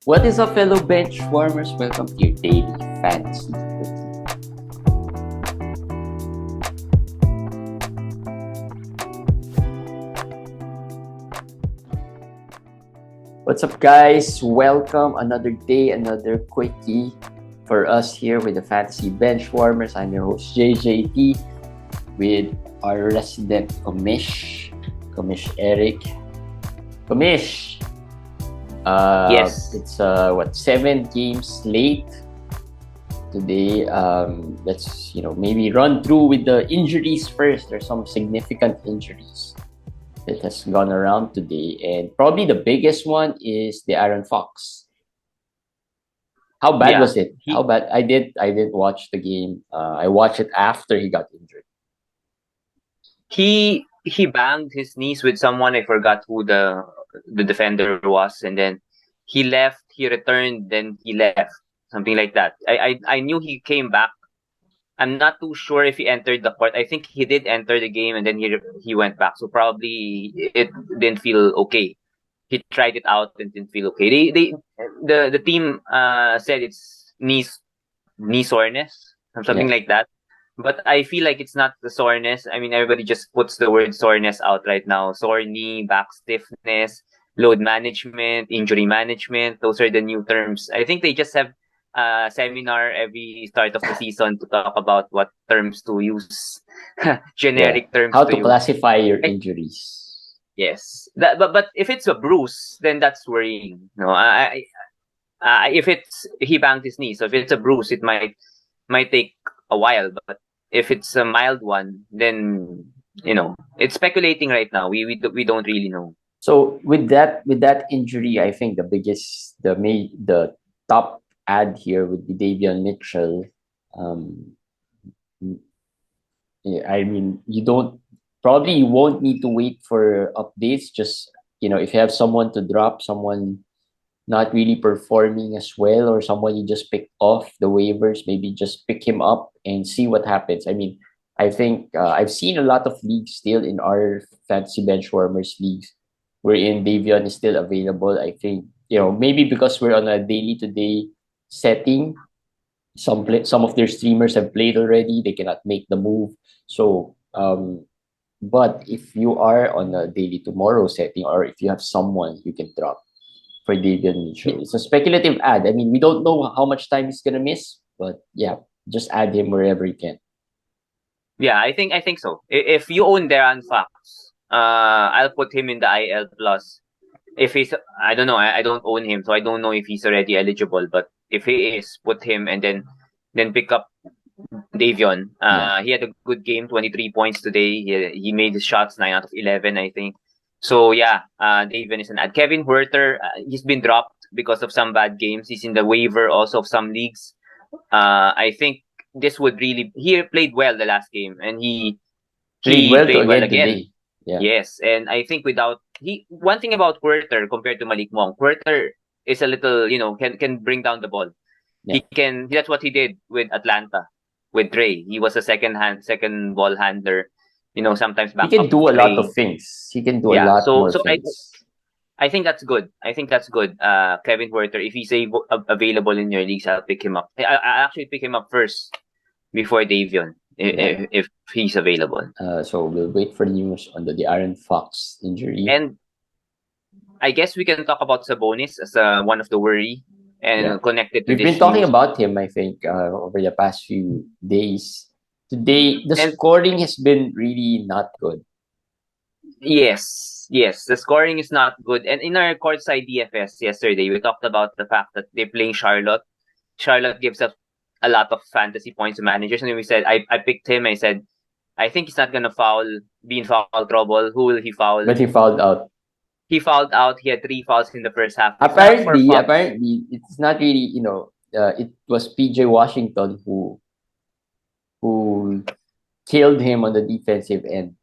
What is up, fellow bench warmers? Welcome to your daily fantasy routine. What's up, guys? Welcome. Another day, another quickie for us here with the fantasy bench warmers. I'm your host, JJT, with our resident Commish Eric. Commish, Yes. it's 7 games late today. Let's maybe run through with the injuries first. There's some significant injuries that has gone around today, and probably the biggest one is the Aaron Fox. How bad Yeah. was it? How He bad? I did watch the game. I watched it after he got injured. he banged his knees with someone. I forgot who the defender was, and then he left. He returned, then he left. Something like that. I knew he came back. I'm not too sure if he entered the court. I think he did enter the game, and then he went back. So probably it didn't feel okay. He tried it out and didn't feel okay. The team said it's knee soreness or something Yeah, like that. But I feel like it's not the soreness. I mean, everybody just puts the word soreness out right now. Sore knee, back stiffness, load management, injury management. Those are the new terms. I think they just have a seminar every start of the season to talk about what terms to use, yeah. generic terms How to to use. classify your I, injuries? yes, but if it's a bruise, then that's worrying. No, if it's he banged his knee, so if it's a bruise, it might take a while. But if it's a mild one, then it's speculating right now. We don't really know. So with that injury, I think the top ad here would be Davion Mitchell. Um, yeah, I mean, you won't need to wait for updates. Just if you have someone to drop, someone not really performing as well, or someone you just pick off the waivers, maybe just pick him up and see what happens. I mean, I think I've seen a lot of leagues still in our fantasy benchwarmers leagues wherein Davion is still available. I think maybe because we're on a daily to day setting, some of their streamers have played already. They cannot make the move. So, but if you are on a daily tomorrow setting, or if you have someone you can drop for Davion Mitchell, it's a speculative ad. I mean, we don't know how much time he's gonna miss, but yeah, just add him wherever you can. Yeah, I think so. If you own Darren Fox, I'll put him in the IL plus. If he's, I don't know, I don't own him, so I don't know if he's already eligible. But if he is, put him and then pick up Davion. Yeah, He had a good game, 23 points today. He made his shots 9 out of 11, I think. So yeah, Davion is an ad. Kevin Huerter, he's been dropped because of some bad games. He's in the waiver also of some leagues. I think this would really, he played well the last game, and played he well to played well again again. today. Yeah, Yes, and I think without he one thing about Huerter compared to Malik Monk, Huerter is a little, can bring down the ball. yeah. That's what he did with Atlanta, with Dre. He was a second ball handler, sometimes He back can up do a lot Dre. of things. He can do a Yeah, lot so more so things. I think that's good. I think that's good. Kevin Huerter, if he's available in your leagues, I'll pick him up. I actually pick him up first before Davion Yeah. if he's available. So we'll wait for news on the Aaron Fox injury. And I guess we can talk about Sabonis as one of the worry Yeah. and connected to We've been this talking news. about him, I think, over the past few days. Today, the And scoring has been really not good. yes, the scoring is not good. And in our courtside DFS yesterday, we talked about the fact that they're playing Charlotte. Charlotte gives up a lot of fantasy points to managers, and we said I picked him. I said I think he's not gonna be in foul trouble. Who will he foul? But he fouled out. He fouled out. He had 3 fouls in the first half. If not for Apparently, Fox, apparently, it's not really, it was PJ Washington who killed him on the defensive end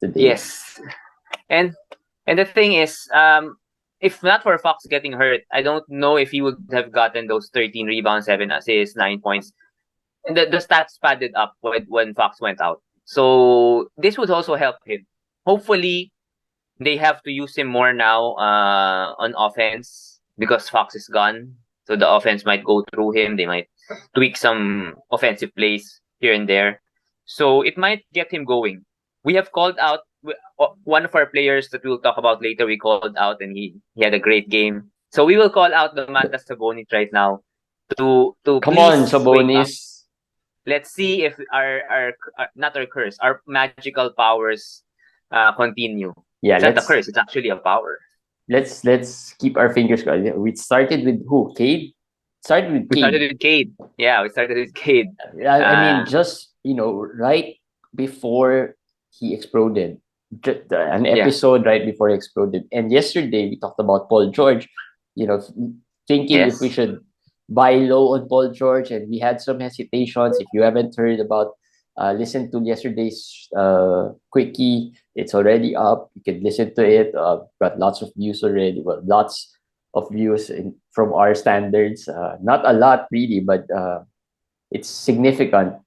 today. yes. And and the thing is, if not for Fox getting hurt, I don't know if he would have gotten those 13 rebounds, 7 assists, 9 points. And the stats padded up when Fox went out. So this would also help him. Hopefully, they have to use him more now on offense. because Fox is gone. So the offense might go through him. They might tweak some offensive plays here and there. So it might get him going. We have called out one of our players that we'll talk about later. We called out, and he had a great game. So we will call out the Mantas Sabonis right now to Come on, please wake up. Sabonis. Let's see if our not our curse, our magical powers continue. Yeah, It's not a curse, it's actually a power. let's keep our fingers crossed. We started with who? Cade? Started with We started Cade. with Cade. Yeah, we started with Cade. I mean, just right before he exploded, an episode right before he exploded. And yesterday we talked about Paul George. Thinking if we Yes. should buy low on Paul George, and we had some hesitations. If you haven't heard about, listen to yesterday's quickie. It's already up. You can listen to it. Got lots of views already. Well, lots of views from our standards. Not a lot really, but it's significant.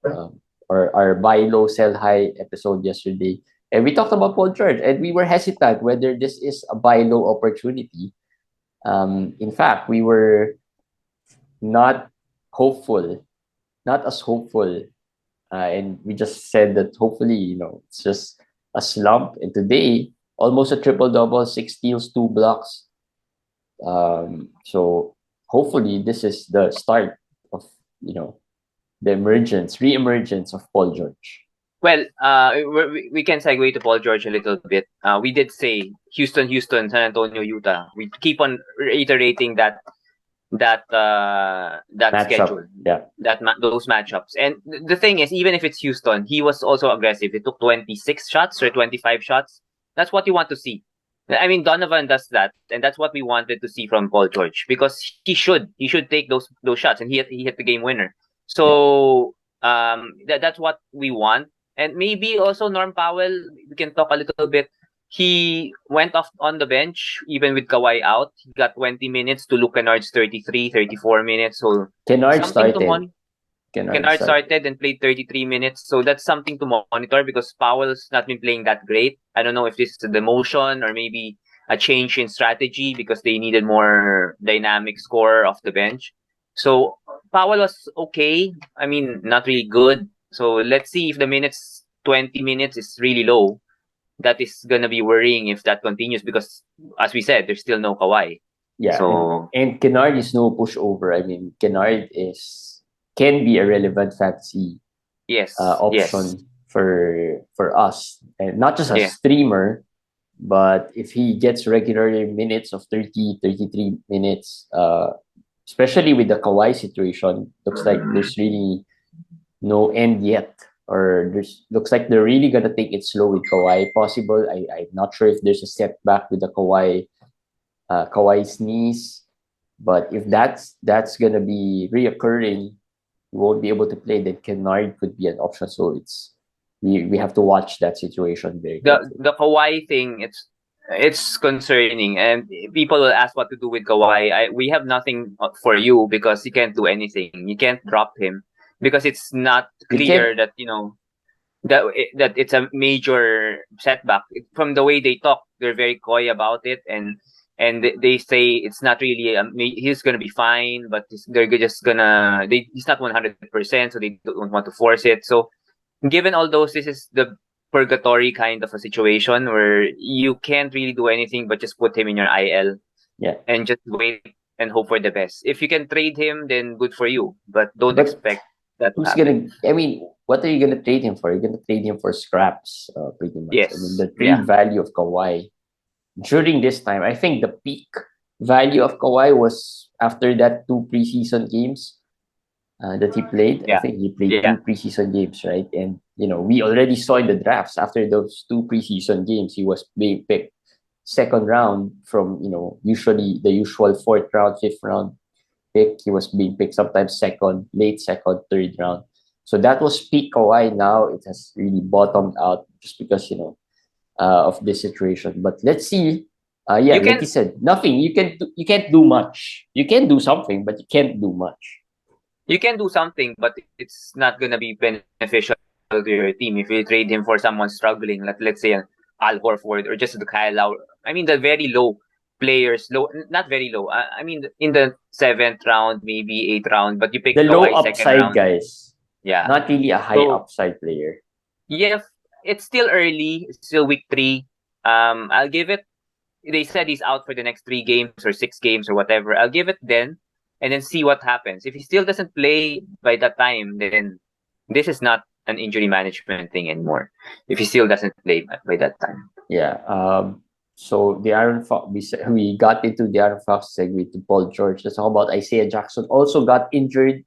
Our buy low, sell high episode yesterday, and we talked about Paul George, and we were hesitant whether this is a buy low opportunity. In fact, we were not hopeful, not as hopeful, and we just said that hopefully, it's just a slump. And today, almost a triple double, 6 steals, 2 blocks. So hopefully, this is the start of the re-emergence of Paul George. Well, we can segue to Paul George a little bit. We did say Houston, San Antonio, Utah. We keep on reiterating that Matchup. schedule, those matchups. And the thing is, even if it's Houston, he was also aggressive. He took 26 shots or 25 shots. That's what you want to see. I mean, Donovan does that, and that's what we wanted to see from Paul George, because he should take those shots, and he hit the game winner. So that's what we want. And maybe also Norm Powell, we can talk a little bit. He went off on the bench even with Kawhi out. He got 20 minutes to Luke Kennard's 33, 34 minutes. So Kennard started. Kennard started and played 33 minutes. So that's something to monitor, because Powell's not been playing that great. I don't know if this is the motion or maybe a change in strategy because they needed more dynamic scorer off the bench. So Powell was okay. I mean, not really good. So let's see if the 20 minutes is really low. That is gonna be worrying if that continues, because as we said, there's still no Kawhi. Yeah. So and Kennard is no pushover. I mean, Kennard can be a relevant fantasy option for us, and not just a streamer, but if he gets regular minutes of 30, 33 minutes, especially with the Kawhi situation, looks like there's really no end yet. Or looks like they're really gonna take it slow with Kawhi. Possible. I'm not sure if there's a setback with the Kawhi's knees, but if that's gonna be reoccurring, he won't be able to play. Then Kennard could be an option. So we have to watch that situation very carefully. The Kawhi thing, it's concerning, and people will ask what to do with Kawhi. We have nothing for you, because you can't do anything. You can't drop him, because it's not clear that that it's a major setback. From the way they talk, they're very coy about it, and they say it's not really he's gonna be fine, but they're just gonna he's not 100%, so they don't want to force it. So given all those, this is the purgatory kind of a situation where you can't really do anything but just put him in your IL, and just wait and hope for the best. If you can trade him, then good for you, but don't expect that. Who's gonna? I mean, what are you gonna trade him for? You're gonna trade him for scraps, pretty much. Yes. I mean, the trade value of Kawhi during this time, I think the peak value of Kawhi was after that 2 preseason games that he played. I think he played 2 preseason games, right? And we already saw in the drafts after those 2 preseason games, he was being picked second round from usually the usual 4th round, 5th round pick. He was being picked sometimes late second, 3rd round. So that was peak Kawhi. Now it has really bottomed out just because of this situation. But let's see. Like you said, nothing. You can't do much. You can do something, but you can't do much. You can do something, but it's not gonna be beneficial to your team if you trade him for someone struggling. Let's say an Al Horford or just the Kyle Lowry. I mean, the very low players low, not very low. I mean, in the 7th round, maybe 8th round, but you pick The low Kawhi second upside round. guys, Yeah. not really a high So upside player. yeah, it's still early. It's still week 3. I'll give it. They said he's out for the next 3 games or 6 games or whatever. I'll give it then, and then see what happens. If he still doesn't play by that time, then this is not an injury management thing anymore. If he still doesn't play by that time. Yeah. So the Aaron Fox, we got into the Aaron Fox segue to Paul George. Let's talk about Isaiah Jackson. Also got injured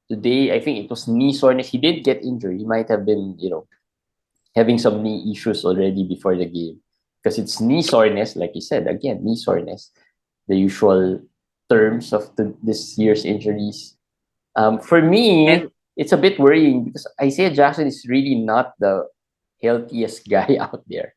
today. I think it was knee soreness. He did get injured. He might have been, having some knee issues already before the game because it's knee soreness, like you said. Again, knee soreness, the usual terms of this year's injuries. For me, And it's a bit worrying because Isaiah Jackson is really not the healthiest guy out there.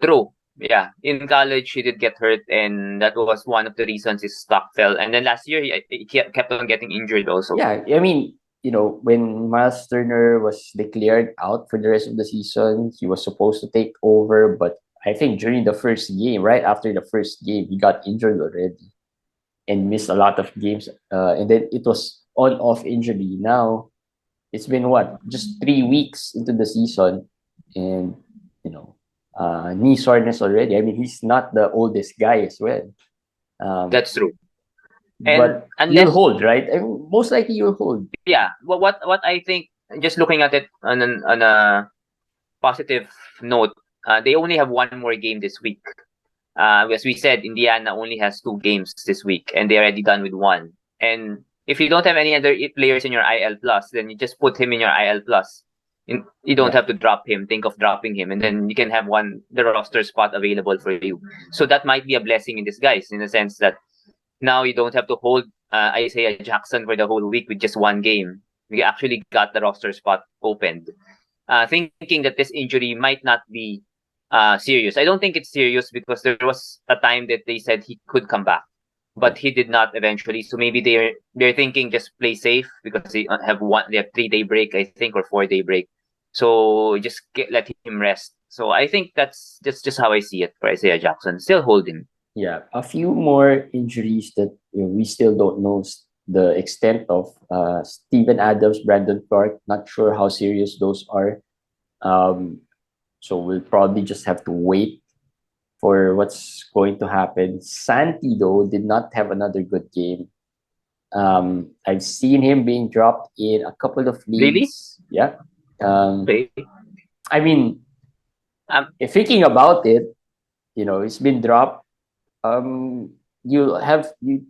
true. Yeah, in college he did get hurt, and that was one of the reasons his stock fell. And then last year he kept on getting injured also. Yeah, I mean, when Miles Turner was declared out for the rest of the season, he was supposed to take over, but I think during the first game, right after the first game, he got injured already and missed a lot of games. And then it was on-off injury. Now it's been what, just 3 weeks into the season, and knee soreness already. I mean, he's not the oldest guy as well. That's true. And But you'll hold, right? I mean, most likely you'll hold. Yeah, what I think, just looking at it on a positive note, they only have one more game this week. As we said, Indiana only has 2 games this week, and they're already done with 1. And if you don't have any other players in your IL plus, then you just put him in your IL plus. You don't have to drop him. Think of dropping him, and then you can have the roster spot available for you. So that might be a blessing in disguise, in the sense that now you don't have to hold Isaiah Jackson for the whole week with just 1 game. We actually got the roster spot opened. Thinking that this injury might not be serious. I don't think it's serious because there was a time that they said he could come back, but he did not eventually. So maybe they're thinking just play safe because they have 3-day break, I think, or 4-day break. So just let him rest. So I think that's just how I see it for Isaiah Jackson. Still hold him. Yeah, a few more injuries that we still don't know the extent of. Steven Adams, Brandon Clark, not sure how serious those are. So we'll probably just have to wait for what's going to happen. Santi, though, did not have another good game. I've seen him being dropped in a couple of leagues. Really? Yeah. Okay. I mean, if thinking about it, it's been dropped. You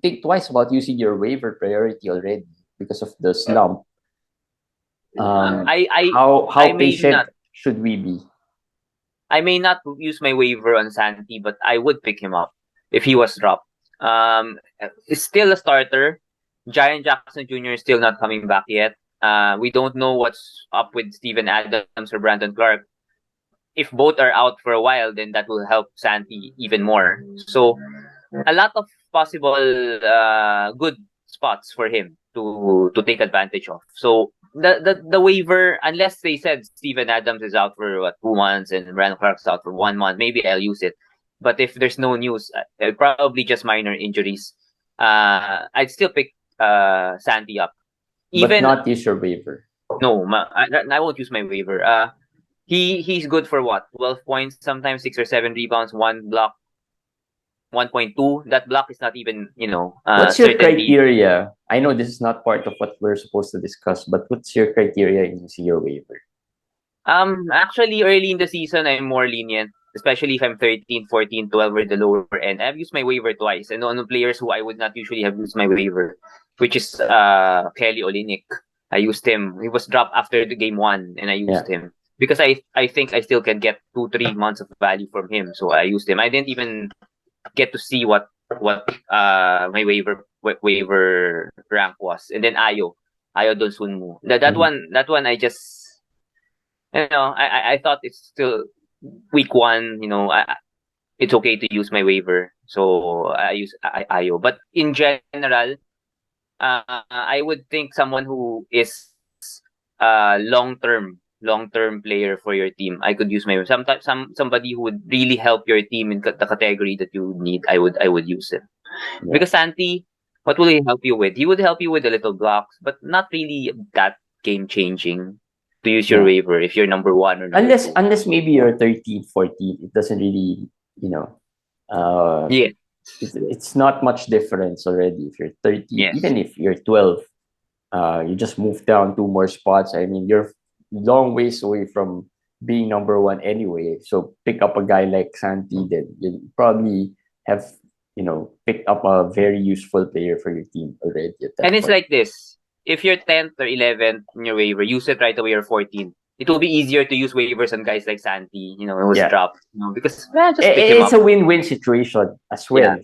think twice about using your waiver priority already because of the slump. How patient should we be? I may not use my waiver on Santi, but I would pick him up if he was dropped. It's still a starter. Jaren Jackson Jr. is still not coming back yet. We don't know what's up with Steven Adams or Brandon Clark. If both are out for a while, then that will help Santi even more. So a lot of possible good spots for him to take advantage of. So the waiver, unless they said Steven Adams is out for 2 months and Brandon Clark's out for 1 month, maybe I'll use it. But if there's no news, probably just minor injuries, I'd still pick Santi up. But not use your waiver. No, I won't use my waiver. He's good for what? 12 points, sometimes 6 or 7 rebounds, 1 block, 1.2. That block is not even, what's your criteria? I know this is not part of what we're supposed to discuss, but what's your criteria in using your waiver? Actually, early in the season, I'm more lenient, especially if I'm 13, 14, 12 or the lower end. I've used my waiver twice, and on players who I would not usually have used my waiver, which is Kelly Olynyk. I used him. He was dropped after the game 1, and I used him because I think I still can get 2-3 months of value from him. So I used him. I didn't even get to see what my waiver rank was. And then Ayo Donsunmu. That one I just, I thought it's still week 1, it's okay to use my waiver. So I use Ayo. But in general, I would think someone who is long term long-term player for your team, I could use my sometimes somebody who would really help your team in the category that you need. I would use it. Yeah. Because Santi, what will he help you with? He would help you with the little blocks, but not really that game changing to use your waiver if you're number 1 or number 2. Unless maybe you're 13, 14, it doesn't really, Yeah. it's not much difference already if you're 13, Yes. even if you're 12. You just move down 2 more spots. I mean, you're long ways away from being number 1 anyway. So pick up a guy like Santi, then you probably have, picked up a very useful player for your team already at that And it's point. like this. If you're 10th or 11th in your waiver, use it right away or 14th. It will be easier to use waivers on guys like Santi, it was dropped, because just pick him It's up. a win-win situation as well. Yeah.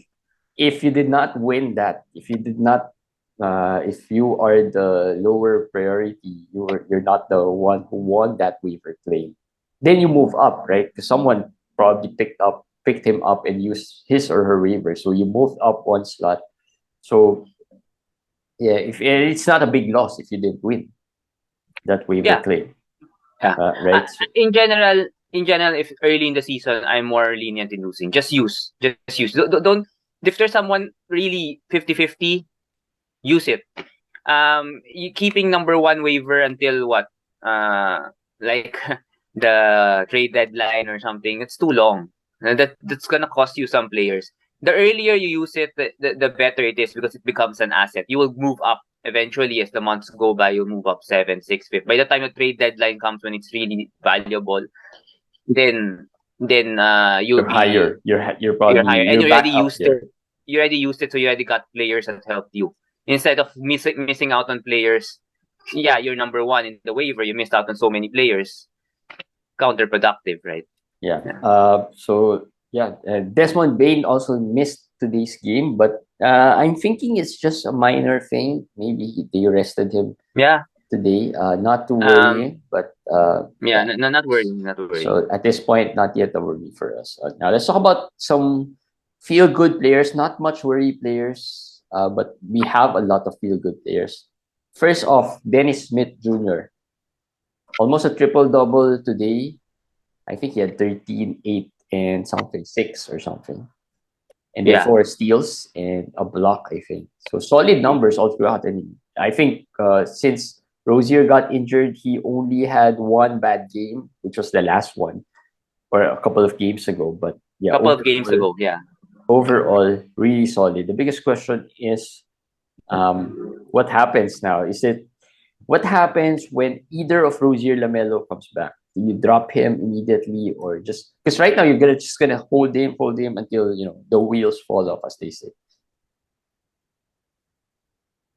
If you did not win that, if you are the lower priority, you're not the one who won that waiver claim, then you move up, right? Because someone probably picked him up and used his or her waiver, so you moved up 1 slot. So yeah, if it's not a big loss if you didn't win that waiver claim. Yeah. Right. In general, if early in the season, I'm more lenient in losing. Just use. Don't if there's someone really 50-50, use it. You keeping number 1 waiver until what? Like the trade deadline or something. It's too long. That's gonna cost you some players. The earlier you use it, the better it is because it becomes an asset. You will move up eventually as the months go by. You'll move up 7, 6, 5. By the time the trade deadline comes, when it's really valuable, then you'll You're higher. You're probably higher, and you're you back already up used there. it. You already used it, so you already got players that helped you. Instead of missing out on players, you're number 1 in the waiver. You missed out on so many players. Counterproductive, right? Yeah. So Desmond Bain also missed today's game, but I'm thinking it's just a minor thing. Maybe they arrested him. Yeah. Today, not to worry, but not worrying, not worrying. So at this point, not yet a worry for us. Now let's talk about some feel-good players. Not much worry players, but we have a lot of feel-good players. First off, Dennis Smith Jr. Almost a triple-double today. I think he had 13, 8, and something, 6 or something. And then 4 steals and a block, I think. So solid numbers all throughout. And I think since Rozier got injured, he only had 1 bad game, which was the last one, or a couple of games ago. But yeah, overall, really solid. The biggest question is, what happens now? What happens when either of Rozier LaMelo comes back? Do you drop him immediately, or just because right now you're just gonna hold him until the wheels fall off, as they say?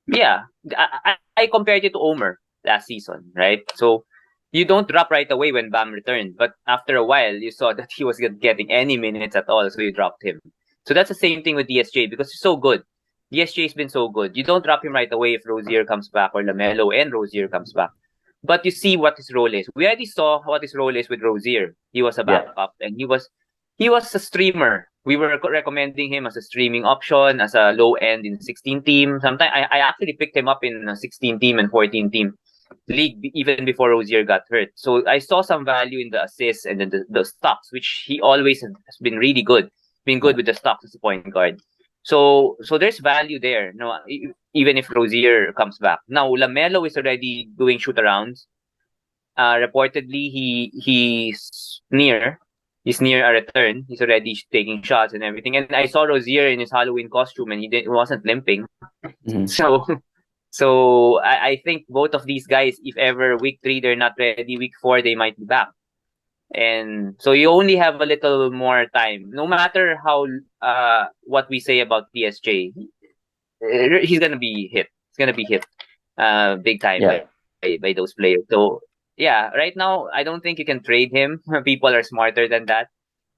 Yeah, I compared it to Omer last season, right? So you don't drop right away when Bam returned, but after a while you saw that he was getting any minutes at all, so you dropped him. So that's the same thing with DSJ because he's so good. DSJ's been so good. You don't drop him right away if Rozier comes back or LaMelo and Rozier comes back. But you see what his role is. We already saw what his role is with Rozier. He was a backup, and he was a streamer. We were recommending him as a streaming option, as a low end in 16 team. Sometimes I actually picked him up in a 16 team and 14 team league even before Rozier got hurt. So I saw some value in the assists and the stocks, which he always has been really good. Been good with the stocks as a point guard. So there's value there. No, even if Rozier comes back. Now LaMelo is already doing shoot arounds. Reportedly he's near a return. He's already taking shots and everything. And I saw Rozier in his Halloween costume, and he wasn't limping. Mm-hmm. So I think both of these guys, if ever week 3 they're not ready, week 4 they might be back. And so you only have a little more time. No matter how what we say about DSJ, he's gonna be hit. He's gonna be hit big time by those players. So yeah, right now I don't think you can trade him. People are smarter than that.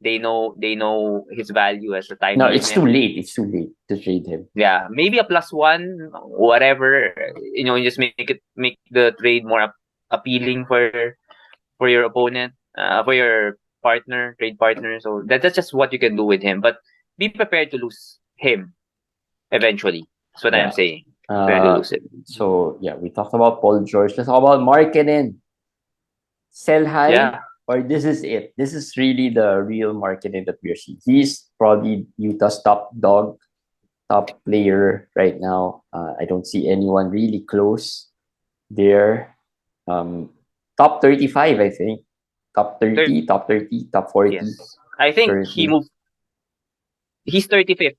They know his value as a time. No, it's too late. It's too late to trade him. Yeah, maybe a +1, whatever. You just make the trade more appealing for your opponent, for your trade partner. So that's just what you can do with him. But be prepared to lose him eventually. That's what I'm saying. So yeah, we talked about Paul George. Let's talk about Markkanen. sell high, Yeah. or this is it. This is really the real marketing that we're seeing. He's probably Utah's top dog, top player right now. I don't see anyone really close there. Um, top 35, I think. Top 30, top 30, top 40 Yes. I think currently. he's 35th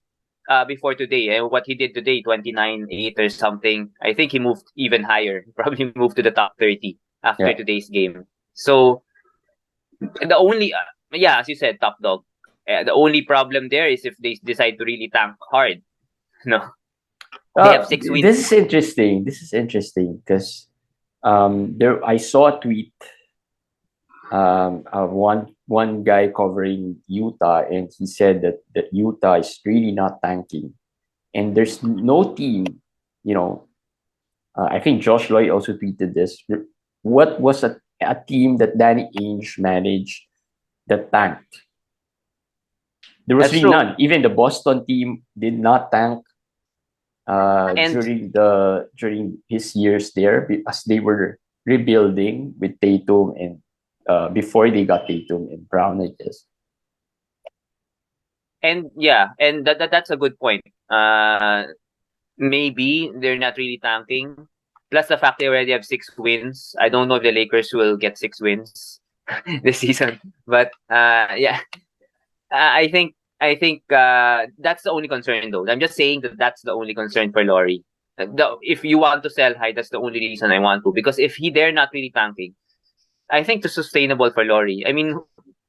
before today. And what he did today, 29-8 or something. I think he moved even higher. Probably moved to the top 30 after Yeah. today's game. So the only as you said, top dog. The only problem there is if they decide to really tank hard. No. They have 6 wins. This is interesting. This is interesting because there I saw a tweet one guy covering Utah, and he said that Utah is really not tanking, and there's no team, you know. I think Josh Lloyd also tweeted this. What was a team that Danny Ainge managed that tanked? There was That's really true. none. Even the Boston team did not tank during his years there, as they were rebuilding with Tatum and before they got Tatum and Brown, I guess. And that's a good point. Maybe they're not really tanking. Plus the fact they already have 6 wins. I don't know if the Lakers will get 6 wins this season. But I think that's the only concern though. I'm just saying that that's the only concern for Lauri. If you want to sell high, that's the only reason I want to. Because if they're not really tanking, I think it's sustainable for Lauri. I mean,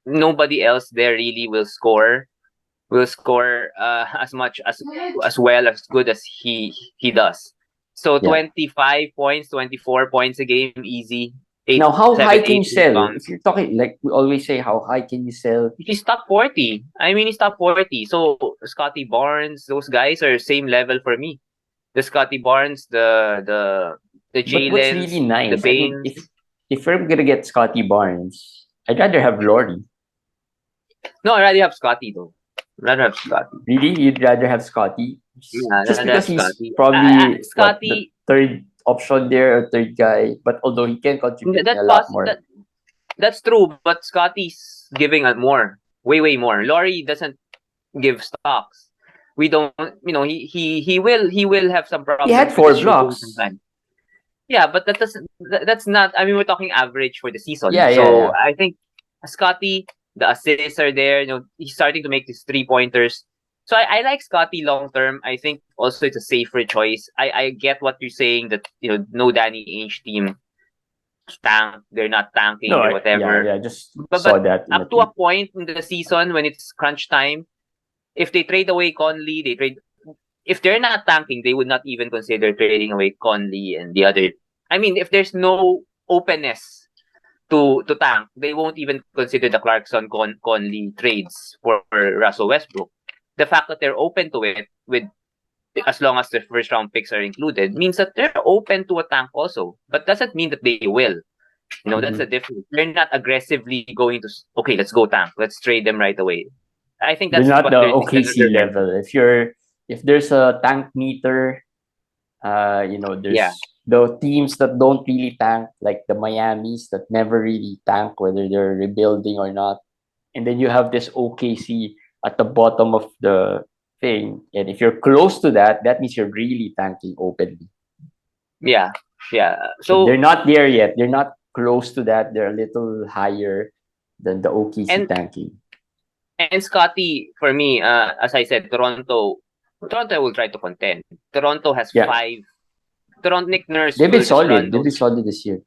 nobody else there really will score as much as well as good as he does. So Yeah. 25 points, 24 points a game, easy. Now, how high can you sell? Rebounds. If you're talking, like we always say, how high can you sell? He's top 40. I mean, he's top 40. So Scotty Barnes, those guys are same level for me. The Scotty Barnes, the But what's Jalen's, really the nice, I mean, Baines. if we're gonna get Scotty Barnes, I'd rather have Lauri. No, I'd rather have Scotty though. I'd rather have Scotty. Really, you'd rather have Scotty? Yeah, Just because he's Scotty. probably what, the Scotty, third option there, or third guy. But although he can contribute a lot more. That's true, but Scotty's giving out more, way more. Lauri doesn't give stocks. We don't, he will have some problems. He had 4 blocks. Yeah, but that's not. I mean, we're talking average for the season. Yeah. I think Scotty, the assists are there. He's starting to make these 3-pointers. So I like Scotty long term. I think also it's a safer choice. I get what you're saying that no Danny Ainge team tank. They're not tanking or whatever. Yeah, just saw that. Up to a point in the season when it's crunch time, if they trade away Conley, if they're not tanking, they would not even consider trading away Conley and the other. I mean, if there's no openness to tank, they won't even consider the Clarkson Conley trades for Russell Westbrook. The fact that they're open to it, with as long as the first round picks are included, means that they're open to a tank also. But doesn't mean that they will. That's the difference. They're not aggressively going to, okay, let's go tank. Let's trade them right away. I think that's not the OKC level. If there's a tank meter, there's the teams that don't really tank, like the Miamis that never really tank, whether they're rebuilding or not. And then you have this OKC at the bottom of the thing. And if you're close to that, that means you're really tanking openly. Yeah. So they're not there yet. They're not close to that. They're a little higher than the OKC tanking. And Scotty, for me, as I said, Toronto will try to contend. Toronto has 5. Nick Nurse. They've been solid. They've been solid this year.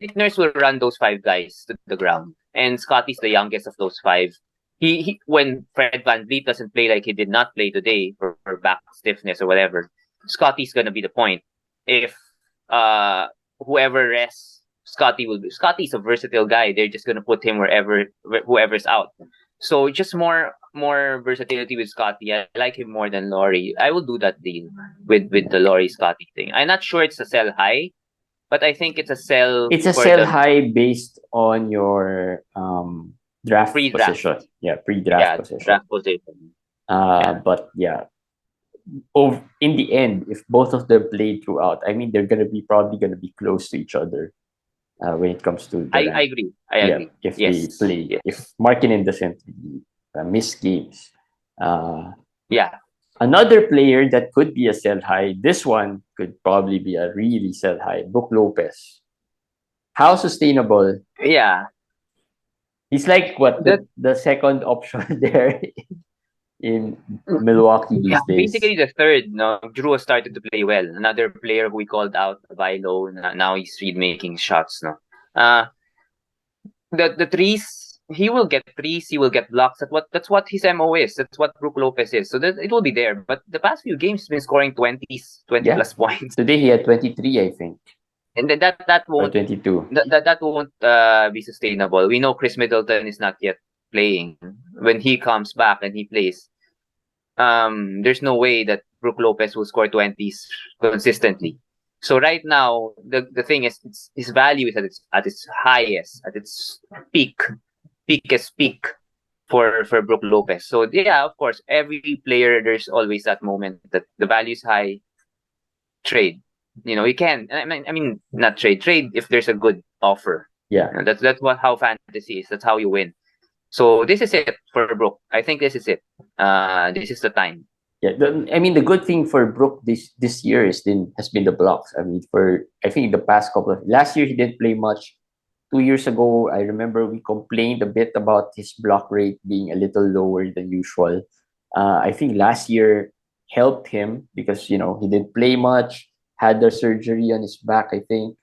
Nick Nurse will run those 5 guys to the ground, and Scotty's the youngest of those 5. He when Fred VanVleet doesn't play, like he did not play today for back stiffness or whatever, Scotty's gonna be the point. If whoever rests, Scotty's a versatile guy. They're just gonna put him whoever's out. So just more versatility with Scotty. I like him more than Lauri. I will do that deal with the Lauri Scotty thing. I'm not sure it's a sell high, but I think it's a sell. It's a sell high based on your draft position. Yeah, pre-draft position. Draft position. But in the end, if both of them play throughout, I mean, they're probably gonna be close to each other. when it comes to I Durant. agree. I Yeah, agree. if they Yes. play, Yes. if Markkanen doesn't miss games. Yeah. Another player that could be a sell high, this one could probably be a really sell high, Brook Lopez. How sustainable? Yeah. He's like what That the second option there in Milwaukee Yeah, these days. basically the third. No, Drew has started to play well. Another player who we called out, Vilo. Now he's really making shots. No, uh, the threes. He will get threes. He will get blocks. That's what his MO is. That's what Brook Lopez is. So that it will be there. But the past few games, he's been scoring 20 Yeah. plus points, Today he had 23, I think, and then that or won't 22. that won't be sustainable. We know Chris Middleton is not yet playing. When he comes back and he plays, there's no way that Brook Lopez will score 20s consistently. So right now, the thing is, his value is at its highest, at its peakest peak for Brook Lopez. So yeah, of course, every player there's always that moment that the value is high. Trade, you can. I mean, not trade if there's a good offer. Yeah. That's what how fantasy is. That's how you win. So this is it for Brook. I think this is it. This is the time. Yeah, I mean the good thing for Brook this year has been the blocks. I mean, for I think the past couple of last year he didn't play much. 2 years ago, I remember we complained a bit about his block rate being a little lower than usual. I think last year helped him because he didn't play much, had the surgery on his back, I think,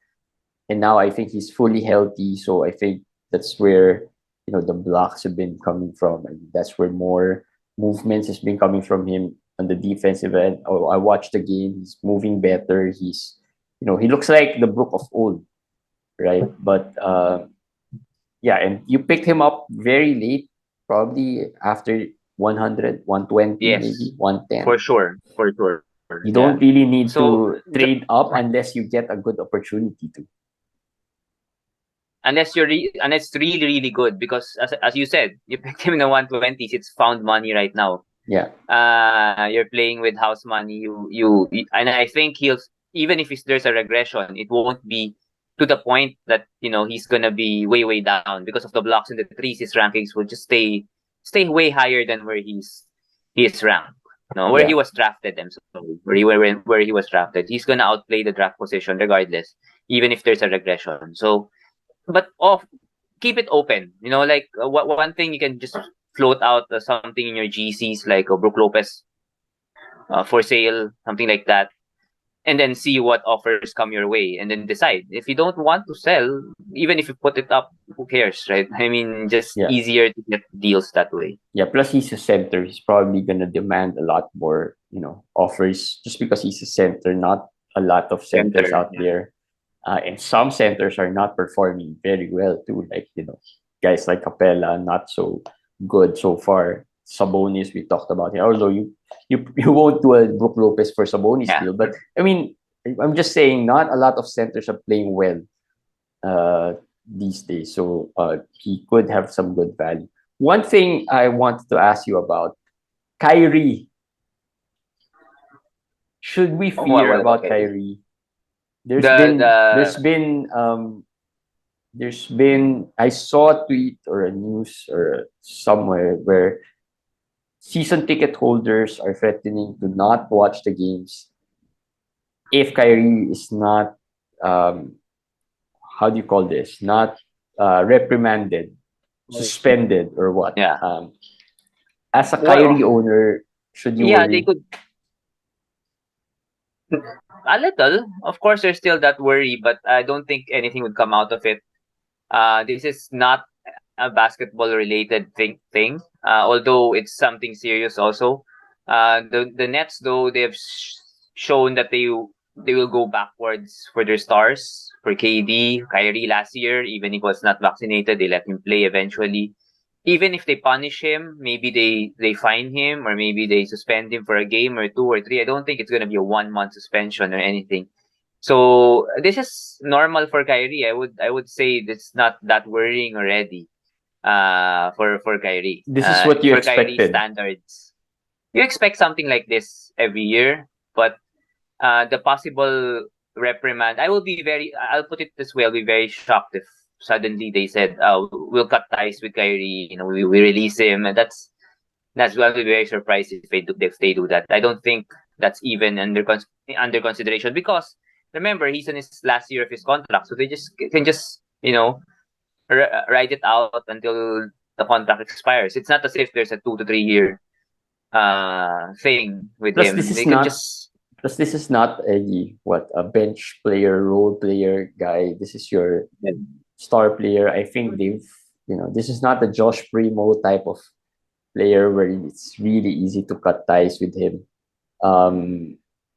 and now I think he's fully healthy. So I think that's where the blocks have been coming from, and that's where more movements has been coming from him on the defensive end. Oh, I watched the game; he's moving better. He looks like the Brook of old, right? But yeah, and you picked him up very late, probably after 100, 120, Yes, maybe 110. for sure, for sure. You Yeah. don't really need So to trade up unless you get a good opportunity to. unless it's really really good, because as you said, you picked him in the 120s. It's found money right now. Yeah, You're playing with house money. And I think even if there's a regression, it won't be to the point that he's gonna be way down because of the blocks and the threes. His rankings will just stay way higher than where he is ranked. No, where he yeah, was drafted. I'm sorry, where he was drafted. He's gonna outplay the draft position regardless, even if there's a regression. So, but keep it open. Like one thing you can just float out something in your GCs like Brook Lopez for sale, something like that, and then see what offers come your way, and then decide. If you don't want to sell, even if you put it up, who cares, right? I mean, just yeah. easier to get deals that way. Yeah, plus he's a center. He's probably gonna demand a lot more, offers just because he's a center. Not a lot of centers Center. out there, and some centers are not performing very well too. Like guys like Capella, not so good so far. Sabonis, we talked about it. Although you won't do a Brook Lopez for Sabonis Yeah. deal, but I mean, I'm just saying, not a lot of centers are playing well these days. So he could have some good value. One thing I wanted to ask you about Kyrie. Should we Oh, fear what about about Kyrie? Kyrie? There's The been there's the been there's been I saw a tweet or a news or somewhere where season ticket holders are threatening to not watch the games if Kyrie is not how do you call this? Not reprimanded, suspended, or what? yeah. As a Well, Kyrie owner, should you yeah, they worry? could a little. Of course, there's still that worry, but I don't think anything would come out of it. This is not a basketball related thing. Although it's something serious also. The Nets though they've shown that they will go backwards for their stars. For KD, Kyrie last year, even if he was not vaccinated, they let him play eventually. Even if they punish him, maybe they fine him or maybe they suspend him for a game or two or three. I don't think it's gonna be a 1 month suspension or anything. So this is normal for Kyrie. I would say it's not that worrying already. For Kyrie. This is what you For Kyrie expected. standards, you expect something like this every year, but the possible reprimand. I'll put it this way, I'll be very shocked if suddenly they said, we'll cut ties with Kyrie, we release him. And that's I'll be very surprised if they do that. I don't think that's even under consideration, because remember, he's in his last year of his contract, so they can just ride it out until the contract expires. It's not as if there's a 2 to 3 year thing with Plus, him. this is not a bench player, role player guy. This is your star player. I think this is not a Josh Primo type of player where it's really easy to cut ties with him.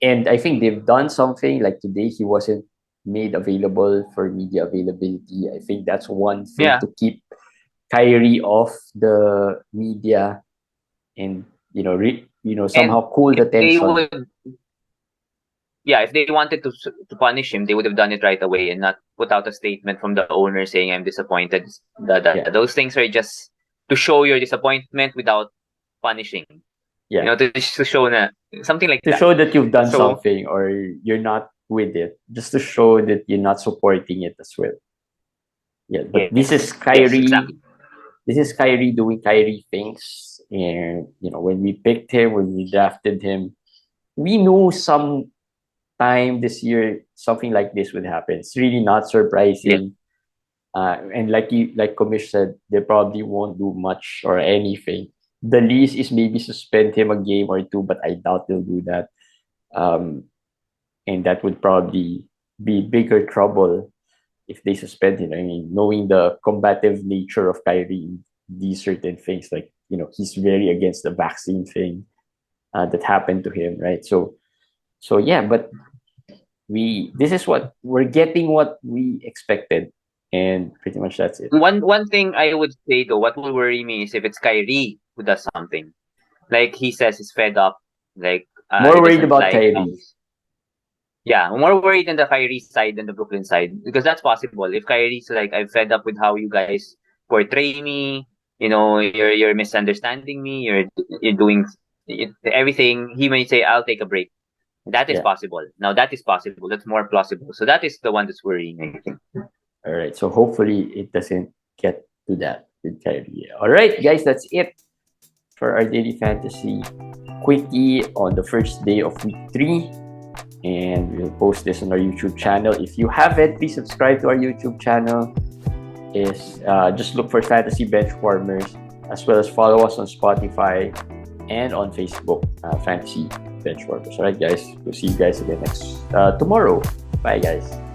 And I think they've done something. Like today, he wasn't made available for media availability. I think that's one thing to keep Kyrie off the media, and somehow cool the tension. If they wanted to punish him, they would have done it right away and not put out a statement from the owner saying, "I'm disappointed." Those things are just to show your disappointment without punishing. Yeah. To show something like that. To show that you've done something or you're not with it. Just to show that you're not supporting it as well. Yeah, but this is Kyrie. Yes, exactly. This is Kyrie doing Kyrie things. And, when we picked him, when we drafted him, we knew some time this year something like this would happen. It's really not surprising. Yeah. And like Commish said, they probably won't do much or anything. The least is maybe suspend him a game or two, but I doubt they'll do that. And that would probably be bigger trouble if they suspend him. I mean, knowing the combative nature of Kyrie in these certain things, like, he's very against the vaccine thing that happened to him, right? So yeah, but this is what we're getting, what we expected, and pretty much that's it. One thing I would say though, what will worry me is if it's Kyrie who does something, like he says he's fed up, like more worried about Kyrie. Yeah, more worried than the Kyrie side than the Brooklyn side, because that's possible. If Kyrie's like, I'm fed up with how you guys portray me, you're misunderstanding me, you're doing everything, he may say, I'll take a break. That is possible. Now that is possible. That's more plausible. So that is the one that's worrying, I think. All right. So hopefully it doesn't get to that with Kyrie. All right, guys, that's it for our daily fantasy quickie on the first day of week 3. And we'll post this on our YouTube channel. If you haven't, please subscribe to our YouTube channel. Just look for Fantasy Benchwarmers, as well as follow us on Spotify and on Facebook, Fantasy Benchwarmers. All right, guys. We'll see you guys again tomorrow. Bye, guys.